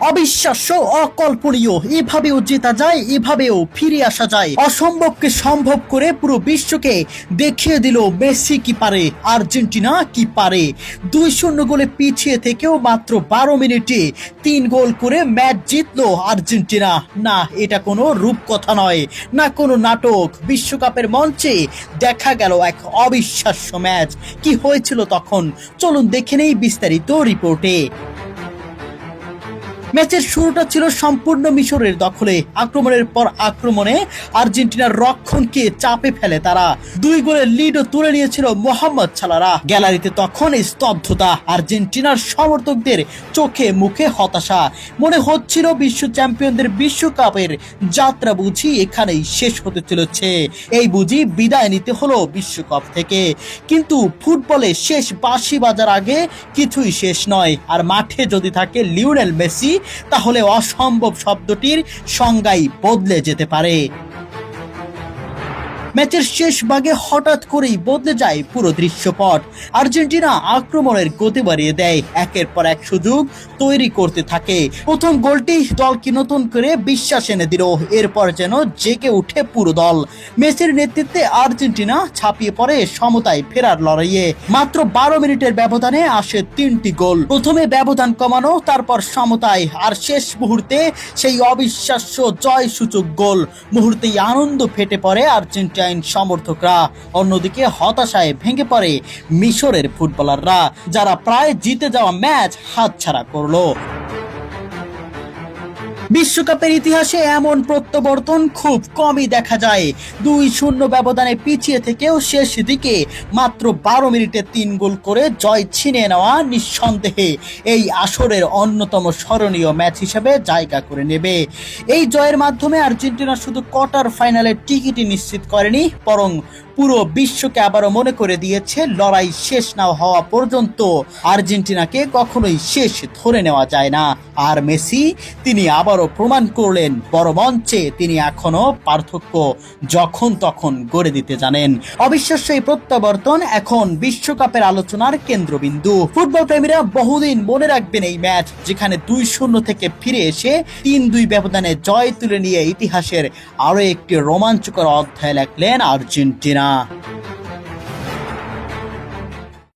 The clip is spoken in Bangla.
অবিশ্বাস্য, অকল্পনীয়। এভাবেও জেতা যায়, এভাবেও ফিরে আসা যায়। অসম্ভবকে সম্ভব করে পুরো বিশ্বকে দেখিয়ে দিল মেসি কি পারে, আর্জেন্টিনা কি পারে। 2-0 গোলে পিছিয়ে থেকেও মাত্র 12 মিনিটে 3 গোল করে ম্যাচ জিতলো আর্জেন্টিনা। না, এটা কোনো রূপকথা নয়, না কোনো নাটক। বিশ্বকাপের মঞ্চে দেখা গেল এক অবিশ্বাস্য ম্যাচ। কি হয়েছিল তখন, চলুন দেখে নেই বিস্তারিত রিপোর্টে। ম্যাচের শুরুটা ছিল সম্পূর্ণ মিশরের দখলে। আক্রমণের পর আক্রমণে আর্জেন্টিনার রক্ষণকে চাপে ফেলে তারা। 2 গোলের লিডও তুলে নিয়েছিল মোহাম্মদ সালারা। গ্যালারিতে তখন স্তব্ধতা, আর্জেন্টিনার সমর্থকদের চোখে মুখে হতাশা। মনে হচ্ছিল বিশ্ব চ্যাম্পিয়নদের বিশ্বকাপের যাত্রা বুঝি এখানেই শেষ হতে চলেছে। এই বুঝি বিদায় নিতে হলো বিশ্বকাপ থেকে। কিন্তু ফুটবলে শেষ বাঁশি বাজার আগে কিছুই শেষ নয়। আর মাঠে যদি থাকে লিওনেল মেসি, তাহলে অসম্ভব শব্দটির সংজ্ঞাই বদলে যেতে পারে। ম্যাচের শেষ ভাগে হঠাৎ করেই বদলে যায় পুরো দৃশ্যপট। আর্জেন্টিনা আক্রমণের গতি বাড়িয়ে দেয়, একের পর এক সুযোগ তৈরি করতে থাকে। প্রথম গোলটি দলকে নতুন করে বিশ্বাস এনে দিল। এরপর যেন জেগে উঠে পুরো দল। মেসির নেতৃত্বে আর্জেন্টিনা ছাপিয়ে পড়ে সমতায় ফেরার লড়াইয়ে। মাত্র 12 মিনিটের ব্যবধানে আসে 3টি গোল। প্রথমে ব্যবধান কমানো, তারপর সমতায়, আর শেষ মুহূর্তে সেই অবিশ্বাস্য জয় সূচক গোল। মুহূর্তেই আনন্দ ফেটে পড়ে আর্জেন্টিনা সমর্থকরা। অন্যদিকে হতাশায় ভেঙে পড়ে মিশরের ফুটবলাররা, যারা প্রায় জিতে যাওয়া ম্যাচ হাতছাড়া করলো। বিশ্বকাপের ইতিহাসে এমন প্রত্যাবর্তন খুব কমই দেখা যায়। 2-0 ব্যবধানে পিছিয়ে থেকেও শেষ দিকে মাত্র 12 মিনিটে 3 গোল করে জয় ছিনিয়ে নেওয়া নিঃসন্দেহে এই আসরের অন্যতম স্মরণীয় ম্যাচ হিসেবে জায়গা করে নেবে। এই জয়ের মাধ্যমে আর্জেন্টিনা শুধু কোয়ার্টার ফাইনালের টিকিটই নিশ্চিত করেনি, বরং পুরো বিশ্বকে আবারও মনে করে দিয়েছে লড়াই শেষ না হওয়া পর্যন্ত আর্জেন্টিনাকে কখনোই শেষ ধরে নেওয়া যায় না। আর মেসি, তিনি আবারও প্রমাণ করলেন বড় মঞ্চে তিনি এখনো পার্থক্য যখন তখন গড়ে দিতে জানেন। অবিশ্বাস্য এই প্রত্যাবর্তন এখন বিশ্বকাপের আলোচনার কেন্দ্রবিন্দু। ফুটবল প্রেমীরা বহুদিন মনে রাখবেন এই ম্যাচ, যেখানে 2-0 থেকে ফিরে এসে 3-2 ব্যবধানে জয় তুলে নিয়ে ইতিহাসের আরো একটি রোমাঞ্চকর অধ্যায় লেখলেন আর্জেন্টিনা।